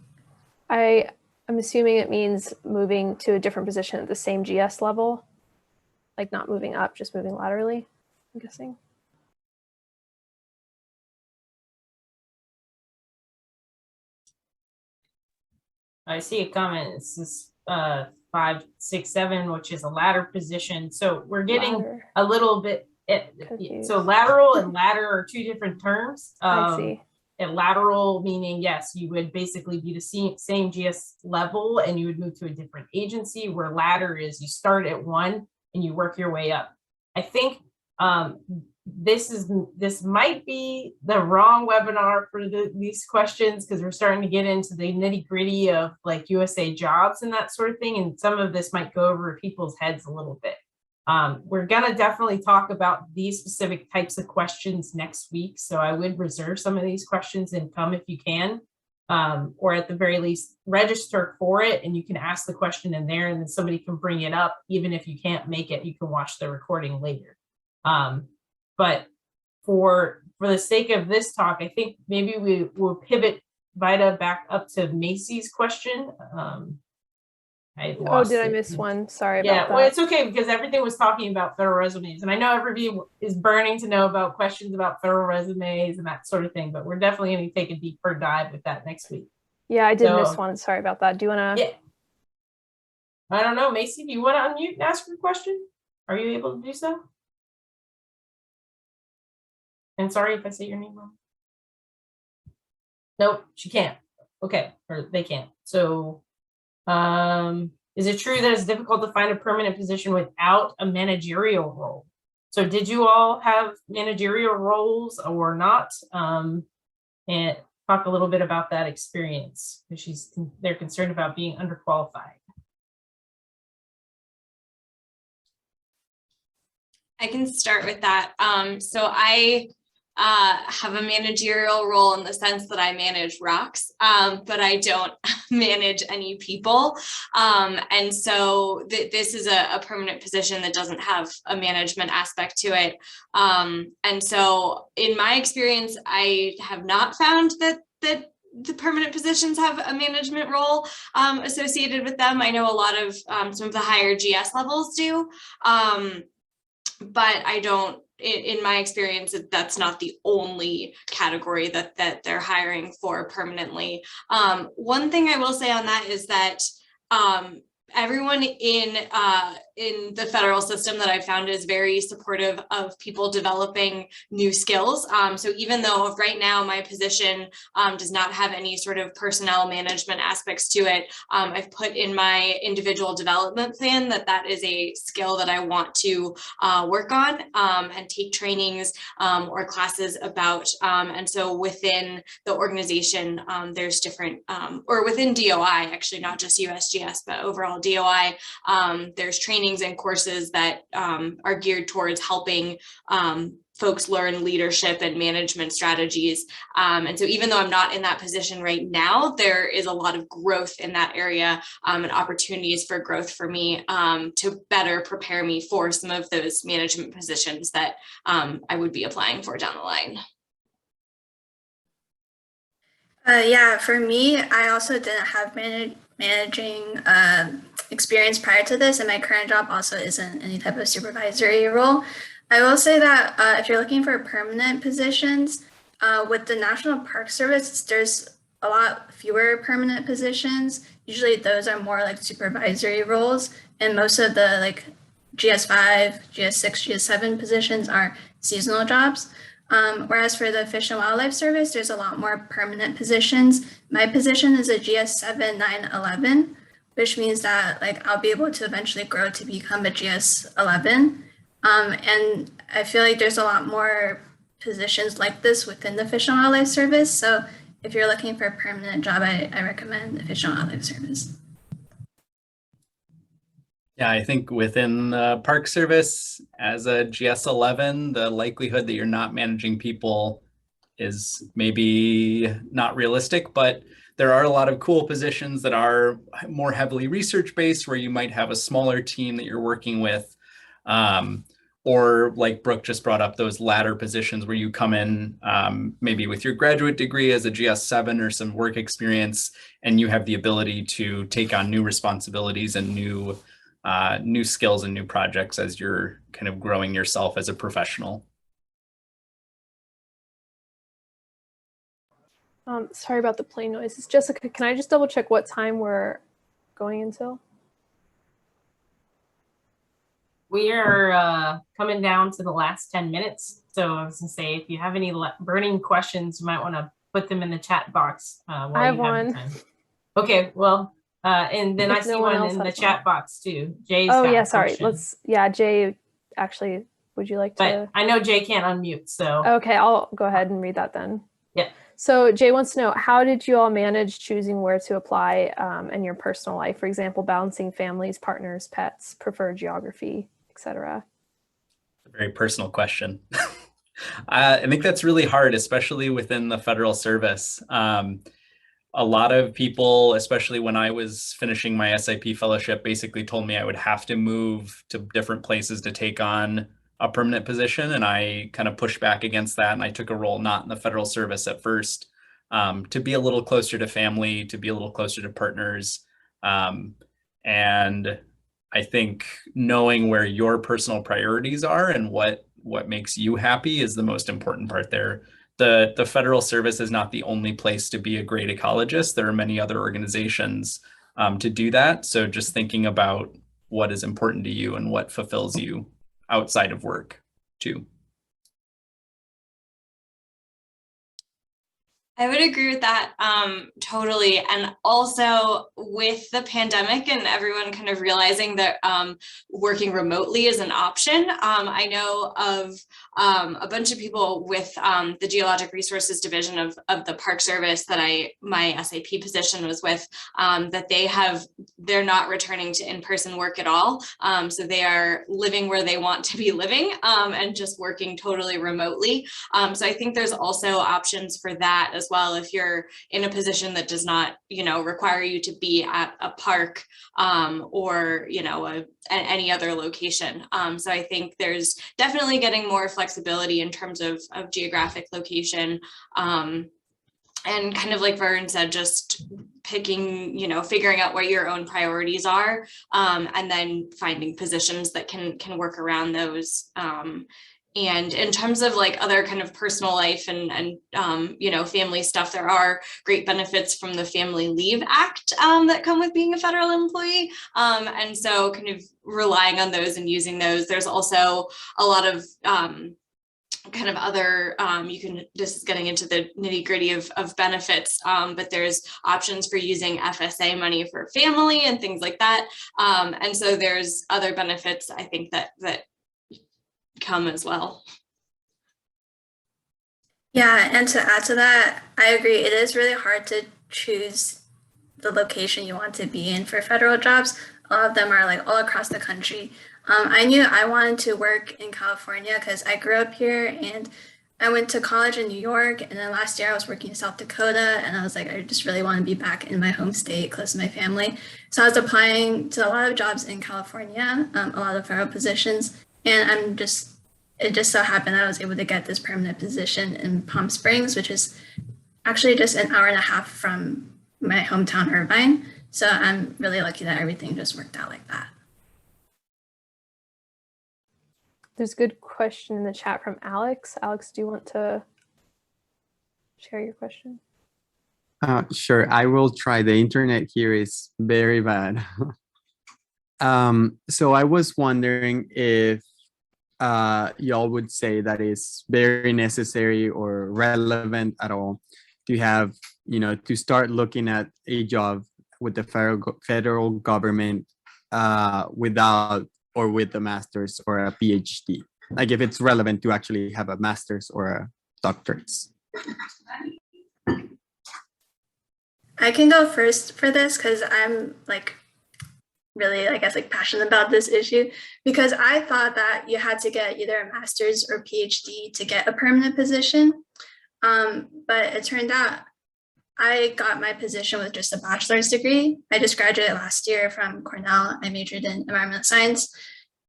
I'm assuming it means moving to a different position at the same GS level, like not moving up, just moving laterally, I'm guessing. I see a comment. This is 567, which is a ladder position. So we're getting Ladder. a little bit. Confused. So lateral and ladder are two different terms. I see. And lateral meaning, yes, you would basically be the same GS level and you would move to a different agency, where ladder is you start at one and you work your way up. I think this might be the wrong webinar for these questions, because we're starting to get into the nitty gritty of like USA Jobs and that sort of thing. And some of this might go over people's heads a little bit. We're gonna definitely talk about these specific types of questions next week. So I would reserve some of these questions and come if you can, or at the very least register for it and you can ask the question in there and then somebody can bring it up. Even if you can't make it, you can watch the recording later. But for the sake of this talk, I think maybe we will pivot Vida back up to Macy's question. Oh, did I miss one? Sorry about that. Well, it's okay because everything was talking about federal resumes, and I know everybody is burning to know about questions about federal resumes and that sort of thing, but we're definitely going to take a deeper dive with that next week. Yeah, I did miss one. Sorry about that. Do you want to? Yeah. I don't know, Macy, do you want to unmute and ask your question? Are you able to do so? And sorry if I say your name wrong. Nope, she can't. Okay, or they can't. So is it true that it's difficult to find a permanent position without a managerial role? So did you all have managerial roles or not? And talk a little bit about that experience, because they're concerned about being underqualified. I can start with that. So I have a managerial role in the sense that I manage rocks, but I don't manage any people. And so this is a permanent position that doesn't have a management aspect to it. And so in my experience, I have not found that the permanent positions have a management role associated with them. I know a lot of some of the higher GS levels do, but I don't. In my experience, that's not the only category that they're hiring for permanently. One thing I will say on that is that everyone in in the federal system that I found is very supportive of people developing new skills. So even though right now my position does not have any sort of personnel management aspects to it, I've put in my individual development plan that is a skill that I want to work on and take trainings or classes about. And so within the organization, there's different, or within DOI, actually not just USGS, but overall DOI, there's trainings and courses that are geared towards helping folks learn leadership and management strategies. And so even though I'm not in that position right now, there is a lot of growth in that area and opportunities for growth for me to better prepare me for some of those management positions that I would be applying for down the line. Yeah, for me, I also didn't have managing experience prior to this, and my current job also isn't any type of supervisory role. I will say that if you're looking for permanent positions, with the National Park Service, there's a lot fewer permanent positions. Usually those are more like supervisory roles, and most of the like GS5, GS6, GS7 positions are seasonal jobs. Whereas for the Fish and Wildlife Service, there's a lot more permanent positions. My position is a GS7, 9, 11, which means that like I'll be able to eventually grow to become a GS11. And I feel like there's a lot more positions like this within the Fish and Wildlife Service. So if you're looking for a permanent job, I recommend the Fish and Wildlife Service. Yeah, I think within the Park Service as a GS11, the likelihood that you're not managing people is maybe not realistic, but there are a lot of cool positions that are more heavily research-based where you might have a smaller team that you're working with. Or like Brooke just brought up, those ladder positions where you come in maybe with your graduate degree as a GS7 or some work experience, and you have the ability to take on new responsibilities and new skills and new projects as you're kind of growing yourself as a professional. Sorry about the plane noises. Jessica, can I just double check what time we're going until? We are coming down to the last 10 minutes. So I was gonna say, if you have any burning questions, you might want to put them in the chat box. While I have you one. time. Okay, well, and then If I see no one one else in the has chat one. box too. Jay's Oh got yeah, a sorry. question. Jay, actually, would you like But to? I know Jay can't unmute, so. Okay, I'll go ahead and read that then. Yeah. So Jay wants to know, how did you all manage choosing where to apply in your personal life? For example, balancing families, partners, pets, preferred geography, etc. A very personal question. I think that's really hard, especially within the federal service. A lot of people, especially when I was finishing my SIP fellowship, basically told me I would have to move to different places to take on a permanent position. And I kind of pushed back against that. And I took a role not in the federal service at first, to be a little closer to family, to be a little closer to partners. And I think knowing where your personal priorities are and what makes you happy is the most important part there. The federal service is not the only place to be a great ecologist. There are many other organizations to do that. So just thinking about what is important to you and what fulfills you outside of work too. I would agree with that totally. And also with the pandemic and everyone kind of realizing that working remotely is an option. I know of a bunch of people with the Geologic Resources Division of the Park Service that my SAP position was with, that they're not returning to in-person work at all. So they are living where they want to be living and just working totally remotely. So I think there's also options for that as well if you're in a position that does not, require you to be at a park or, any other location. So I think there's definitely getting more flexibility in terms of geographic location. And kind of like Varun said, just picking, figuring out what your own priorities are, and then finding positions that can work around those And in terms of like other kind of personal life and you know, family stuff, there are great benefits from the Family Leave Act that come with being a federal employee. And so kind of relying on those and using those. There's also a lot of kind of other, this is getting into the nitty gritty of benefits, but there's options for using FSA money for family and things like that. And so there's other benefits, I think, that come as well. Yeah, and to add to that, I agree. It is really hard to choose the location you want to be in for federal jobs. A lot of them are like all across the country. I knew I wanted to work in California because I grew up here and I went to college in New York. And then last year I was working in South Dakota and I was like, I just really want to be back in my home state, close to my family. So I was applying to a lot of jobs in California, a lot of federal positions. And it just so happened I was able to get this permanent position in Palm Springs, which is actually just an hour and a half from my hometown, Irvine. So I'm really lucky that everything just worked out like that. There's a good question in the chat from Alex. Alex, do you want to share your question? Sure, I will try. The internet here is very bad. So I was wondering if y'all would say that is very necessary or relevant at all to have, to start looking at a job with the federal government without or with a master's or a PhD, like if it's relevant to actually have a master's or a doctorate. I can go first for this because I'm like really, I guess, like passionate about this issue, because I thought that you had to get either a master's or PhD to get a permanent position. But it turned out I got my position with just a bachelor's degree. I just graduated last year from Cornell. I majored in environmental science.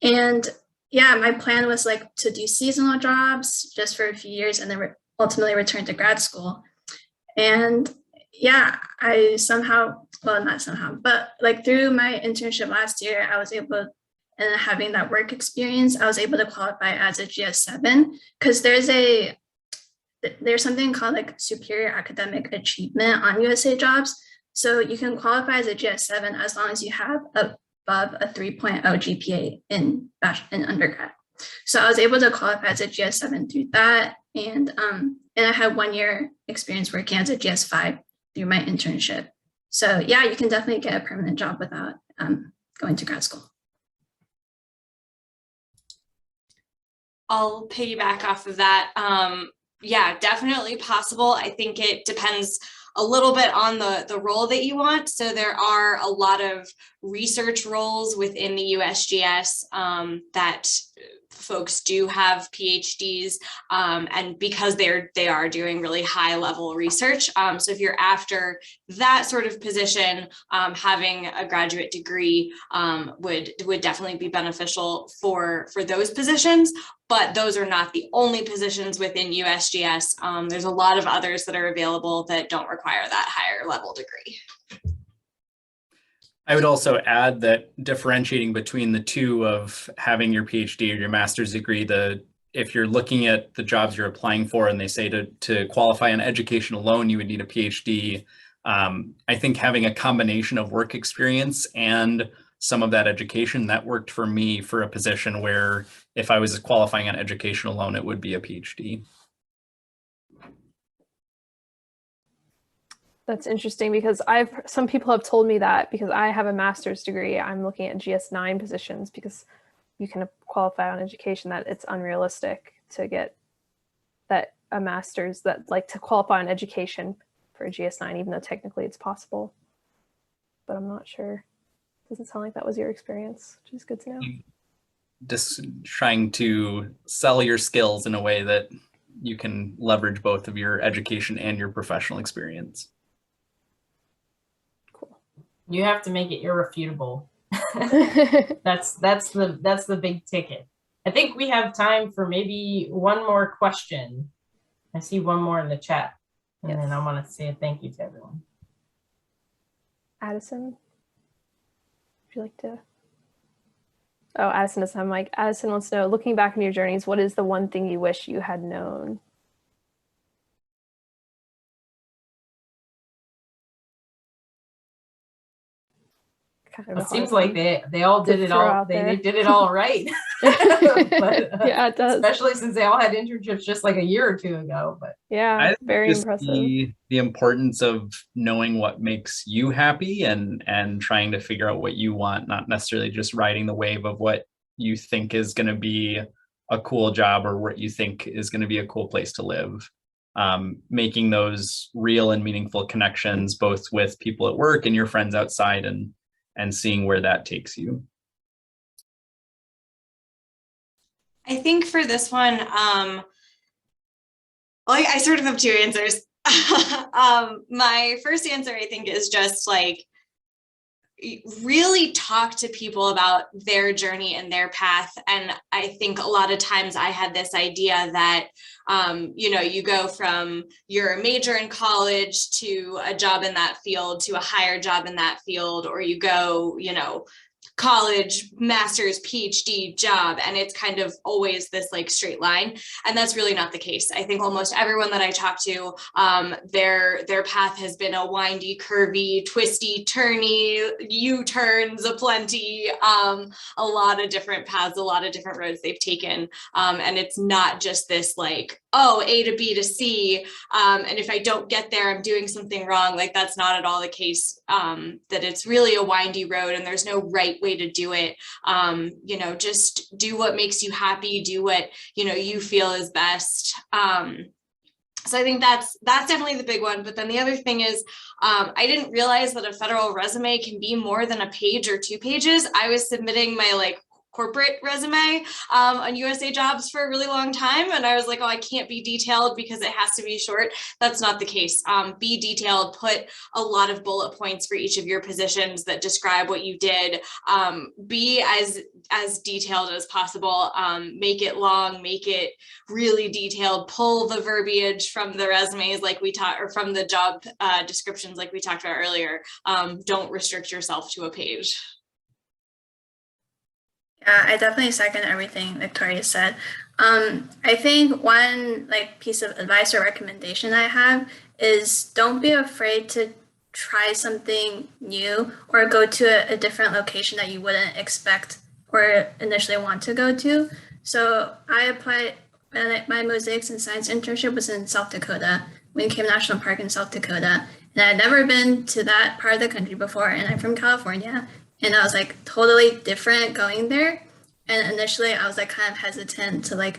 And yeah, my plan was like to do seasonal jobs just for a few years and then ultimately return to grad school. And yeah, I somehow, well, not somehow, but like through my internship last year, I was able, and having that work experience, I was able to qualify as a GS7 because there's something called like superior academic achievement on USA jobs. So you can qualify as a GS7 as long as you have above a 3.0 GPA in undergrad. So I was able to qualify as a GS7 through that. And I had 1 year experience working as a GS5 through my internship. So yeah, you can definitely get a permanent job without going to grad school. I'll piggyback off of that. Yeah, definitely possible. I think it depends a little bit on the role that you want. So there are a lot of research roles within the USGS that folks do have PhDs, and because they are doing really high level research. So if you're after that sort of position, having a graduate degree would definitely be beneficial for those positions. But those are not the only positions within USGS. There's a lot of others that are available that don't require that higher level degree. I would also add that differentiating between the two of having your PhD or your master's degree, if you're looking at the jobs you're applying for and they say to qualify on education alone, you would need a PhD. I think having a combination of work experience and some of that education, that worked for me for a position where if I was qualifying on education alone, it would be a PhD. That's interesting because some people have told me that because I have a master's degree, I'm looking at GS9 positions because you can qualify on education, that it's unrealistic to get that a master's that like to qualify on education for a GS9, even though technically it's possible, but I'm not sure. Doesn't sound like that was your experience, which is good to know. Just trying to sell your skills in a way that you can leverage both of your education and your professional experience. Cool. You have to make it irrefutable. That's the big ticket. I think we have time for maybe one more question. I see one more in the chat, and then I want to say a thank you to everyone. Addison, would you like to? Oh, Addison doesn't have a mic. Addison wants to know, looking back in your journeys, what is the one thing you wish you had known? Kind of a It seems hard like one they all to did it throw all. out They there. did it all right. Yeah, it does. Especially since they all had internships just like a year or two ago. But Yeah, I think very just impressive. the importance of knowing what makes you happy and trying to figure out what you want, not necessarily just riding the wave of what you think is going to be a cool job or what you think is going to be a cool place to live. Making those real and meaningful connections, both with people at work and your friends outside, and seeing where that takes you. I think for this one, I sort of have two answers. My first answer, I think, is just like really talk to people about their journey and their path. And I think a lot of times I had this idea that, you go from your major in college to a job in that field to a higher job in that field, or you go, college, master's, PhD, job, and it's kind of always this like straight line. And that's really not the case. I think almost everyone that I talk to, their path has been a windy, curvy, twisty, turny, U-turns aplenty, a lot of different paths, a lot of different roads they've taken. And it's not just this like, oh, A to B to C. And if I don't get there, I'm doing something wrong. Like that's not at all the case, that it's really a windy road and there's no right way to do it. Just do what makes you happy, do what, you feel is best. So I think that's definitely the big one. But then the other thing is, I didn't realize that a federal resume can be more than a page or 2 pages. I was submitting my corporate resume on USA Jobs for a really long time. And I was like, oh, I can't be detailed because it has to be short. That's not the case. Be detailed, put a lot of bullet points for each of your positions that describe what you did. Be as detailed as possible. Make it long, make it really detailed, pull the verbiage from the resumes like we talked, or from the job descriptions like we talked about earlier. Don't restrict yourself to a page. Yeah, I definitely second everything Victoria said. I think one piece of advice or recommendation I have is don't be afraid to try something new or go to a different location that you wouldn't expect or initially want to go to. So I applied, my mosaics and science internship was in South Dakota, Wind Cave National Park in South Dakota. And I'd never been to that part of the country before, and I'm from California. And I was totally different going there. And initially I was kind of hesitant to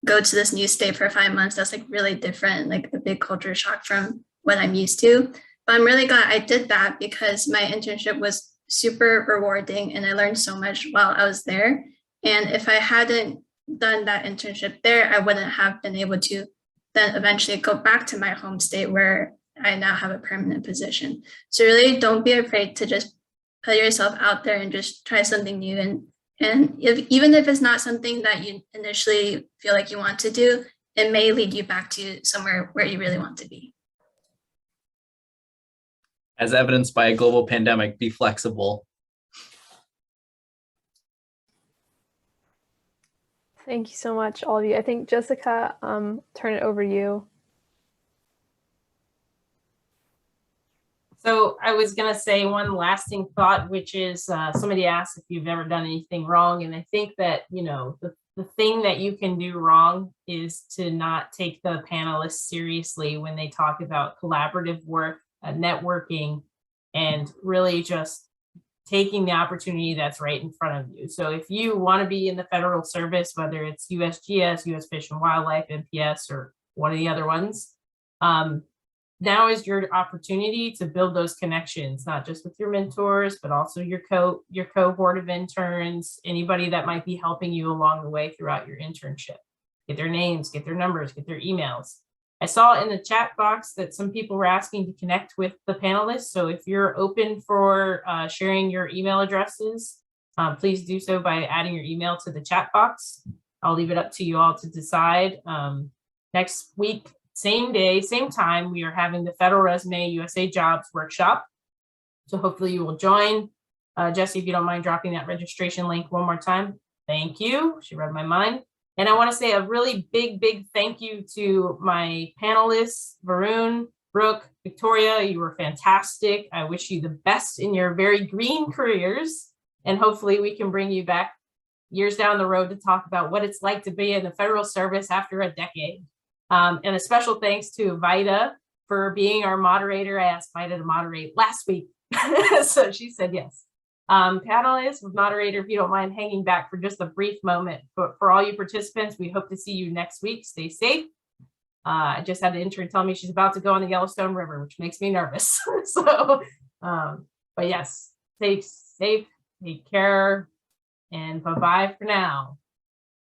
go to this new state for 5 months. That's really different, a big culture shock from what I'm used to. But I'm really glad I did that because my internship was super rewarding and I learned so much while I was there. And if I hadn't done that internship there, I wouldn't have been able to then eventually go back to my home state where I now have a permanent position. So really don't be afraid to just put yourself out there and just try something new. And even if it's not something that you initially feel like you want to do, it may lead you back to somewhere where you really want to be. As evidenced by a global pandemic, be flexible. Thank you so much, all of you. I think Jessica, turn it over to you. So I was going to say one lasting thought, which is somebody asked if you've ever done anything wrong. And I think that, the thing that you can do wrong is to not take the panelists seriously when they talk about collaborative work, networking, and really just taking the opportunity that's right in front of you. So if you want to be in the federal service, whether it's USGS, US Fish and Wildlife, NPS, or one of the other ones, now is your opportunity to build those connections, not just with your mentors, but also your cohort of interns, anybody that might be helping you along the way throughout your internship. Get their names, get their numbers, get their emails. I saw in the chat box that some people were asking to connect with the panelists. So if you're open for sharing your email addresses, please do so by adding your email to the chat box. I'll leave it up to you all to decide. Next week, same day, same time, we are having the Federal Resume USA Jobs Workshop. So hopefully you will join. Jessie, if you don't mind dropping that registration link one more time. Thank you. She read my mind. And I want to say a really big thank you to my panelists, Varun, Brooke, Victoria. You were fantastic. I wish you the best in your very green careers. And hopefully we can bring you back years down the road to talk about what it's like to be in the federal service after a decade. And a special thanks to Vida for being our moderator. I asked Vida to moderate last week, so she said yes. Panelists, moderator, if you don't mind hanging back for just a brief moment. But for all you participants, we hope to see you next week. Stay safe. I just had the intern tell me she's about to go on the Yellowstone River, which makes me nervous. So, but yes, stay safe, take care, and bye-bye for now.